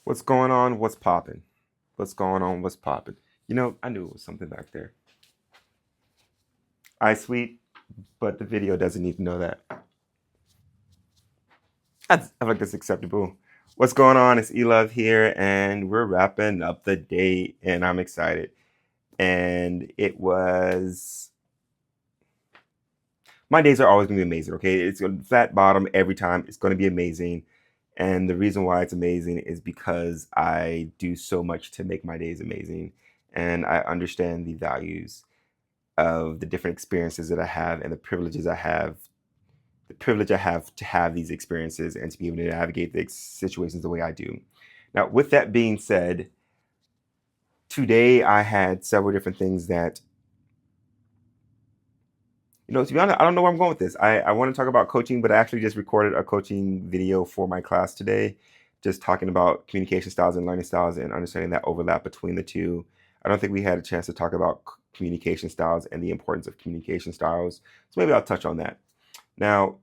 What's going on? What's popping? What's going on? What's popping? I knew it was something back there. I sweet, but the video doesn't need to know that. I feel like that's acceptable. What's going on? It's Elove here, and we're wrapping up the day, and I'm excited. And it was my days are always gonna be amazing. Okay, it's a flat bottom every time. It's gonna be amazing, and the reason why it's amazing is because I do so much to make my days amazing, and I understand the values of the different experiences that I have and the privilege I have to have these experiences and to be able to navigate the situations the way I do. Now, with that being said, today I had several different things that, to be honest, I don't know where I'm going with this. I want to talk about coaching, but I actually just recorded a coaching video for my class today, just talking about communication styles and learning styles and understanding that overlap between the two. I don't think we had a chance to talk about communication styles and the importance of communication styles. So maybe I'll touch on that. Now,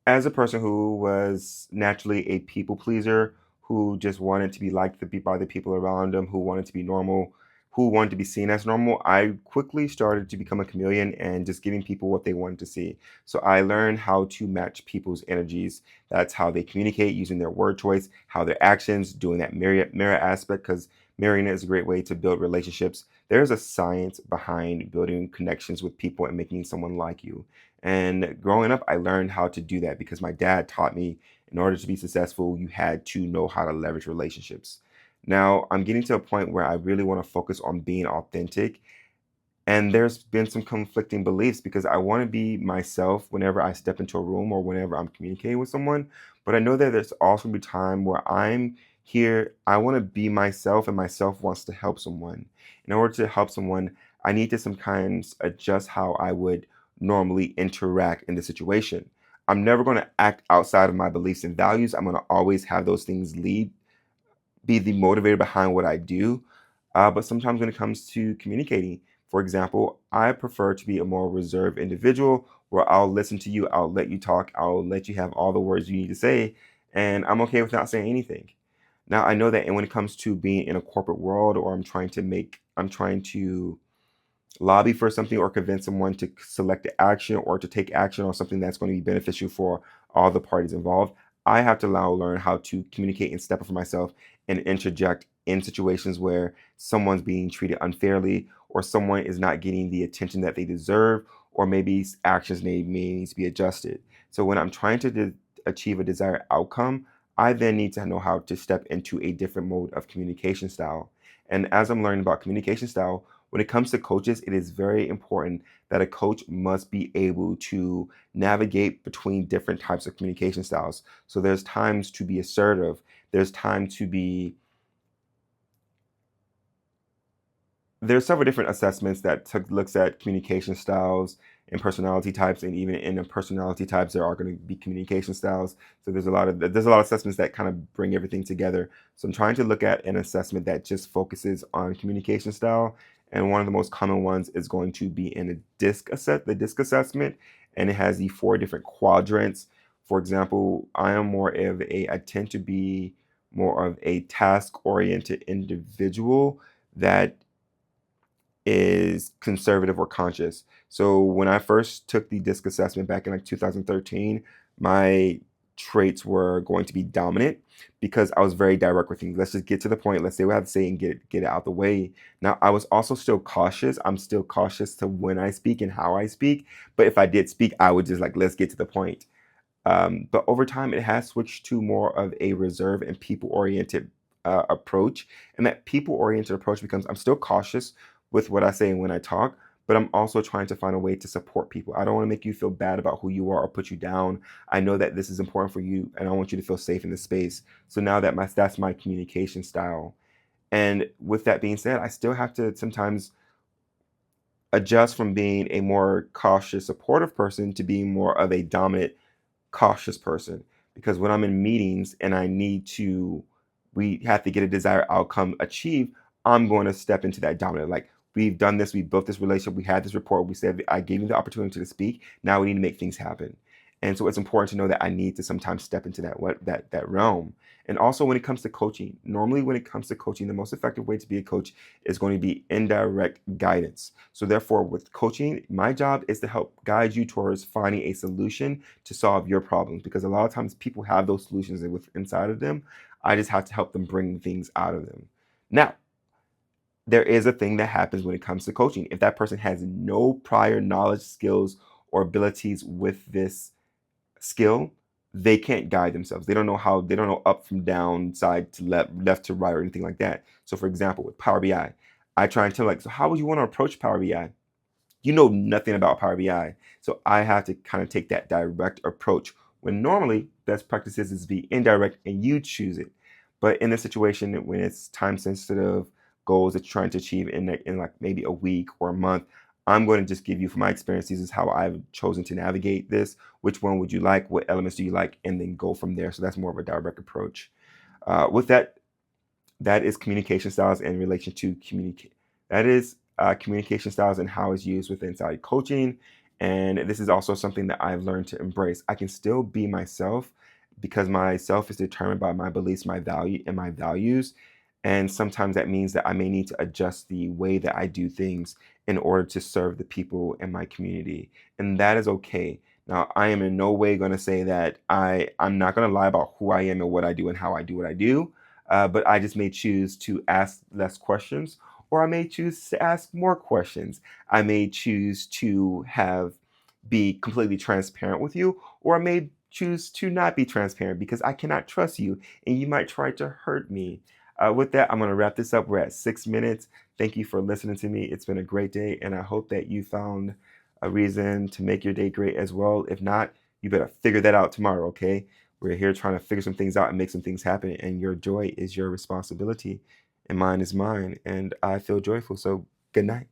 as a person who was naturally a people pleaser, who just wanted to be liked by the people around him, who wanted to be normal, who wanted to be seen as normal, I quickly started to become a chameleon and just giving people what they wanted to see. So I learned how to match people's energies. That's how they communicate using their word choice, how their actions, doing that mirror aspect, because mirroring is a great way to build relationships. There's a science behind building connections with people and making someone like you. And growing up, I learned how to do that because my dad taught me in order to be successful, you had to know how to leverage relationships. Now, I'm getting to a point where I really want to focus on being authentic. And there's been some conflicting beliefs because I want to be myself whenever I step into a room or whenever I'm communicating with someone. But I know that there's also going to be time where I'm here, I want to be myself, and myself wants to help someone. In order to help someone, I need to sometimes adjust how I would normally interact in the situation. I'm never going to act outside of my beliefs and values. I'm going to always have those things be the motivator behind what I do. But sometimes when it comes to communicating, for example, I prefer to be a more reserved individual where I'll listen to you, I'll let you talk, I'll let you have all the words you need to say, and I'm okay with not saying anything. Now, I know that when it comes to being in a corporate world or I'm trying to lobby for something or convince someone to select the action or to take action on something that's going to be beneficial for all the parties involved, I have to learn how to communicate and step up for myself and interject in situations where someone's being treated unfairly or someone is not getting the attention that they deserve or maybe actions may need to be adjusted. So when I'm trying to achieve a desired outcome, I then need to know how to step into a different mode of communication style. And as I'm learning about communication style, when it comes to coaches, it is very important that a coach must be able to navigate between different types of communication styles. So there's times to be assertive, there's time to be there's several different assessments that looks at communication styles and personality types, and even in the personality types there are going to be communication styles. So there's a lot of assessments that kind of bring everything together. So I'm trying to look at an assessment that just focuses on communication style, and one of the most common ones is going to be in the disc assessment, and it has the four different quadrants. For example, I tend to be more of a task oriented individual that is conservative or conscious. So when I first took the DISC assessment back in like 2013, my traits were going to be dominant because I was very direct with things. Let's just get to the point. Let's say what I have to say and get it out the way. Now I was also still cautious. I'm still cautious to when I speak and how I speak. But if I did speak, I would just like let's get to the point. But over time, it has switched to more of a reserve and people-oriented approach. And that people-oriented approach becomes I'm still cautious with what I say and when I talk, but I'm also trying to find a way to support people. I don't want to make you feel bad about who you are or put you down. I know that this is important for you, and I want you to feel safe in this space. So now that's my communication style. And with that being said, I still have to sometimes adjust from being a more cautious, supportive person to being more of a dominant cautious person because when I'm in meetings and we have to get a desired outcome achieved, I'm going to step into that dominant. Like we've done this, we built this relationship, we had this rapport, we said I gave you the opportunity to speak. Now we need to make things happen. And so it's important to know that I need to sometimes step into that realm. And also when it comes to coaching, normally when it comes to coaching, the most effective way to be a coach is going to be indirect guidance. So therefore, with coaching, my job is to help guide you towards finding a solution to solve your problems, because a lot of times people have those solutions inside of them. I just have to help them bring things out of them. Now, there is a thing that happens when it comes to coaching. If that person has no prior knowledge, skills, or abilities with this skill, they can't guide themselves. They don't know up from down, side to left to right, or anything like that. So for example, with Power BI, I try and tell like, so how would you want to approach Power BI? You know nothing about Power BI. So I have to kind of take that direct approach, when normally best practices is be indirect and you choose it. But in a situation when it's time sensitive goals that you're trying to achieve in like maybe a week or a month, I'm going to just give you, from my experience, this is how I've chosen to navigate this. Which one would you like? What elements do you like? And then go from there. So that's more of a direct approach. With that, that is communication styles in relation to communicate. That is communication styles and how it's used within inside coaching. And this is also something that I've learned to embrace. I can still be myself because myself is determined by my beliefs, my value, and my values. And sometimes that means that I may need to adjust the way that I do things in order to serve the people in my community. And that is okay. Now, I am in no way going to say that I'm not going to lie about who I am and what I do and how I do what I do. But I just may choose to ask less questions, or I may choose to ask more questions. I may choose to be completely transparent with you, or I may choose to not be transparent because I cannot trust you and you might try to hurt me. With that, I'm going to wrap this up. We're at 6 minutes. Thank you for listening to me. It's been a great day, and I hope that you found a reason to make your day great as well. If not, you better figure that out tomorrow, okay? We're here trying to figure some things out and make some things happen, and your joy is your responsibility, and mine is mine, and I feel joyful. So, good night.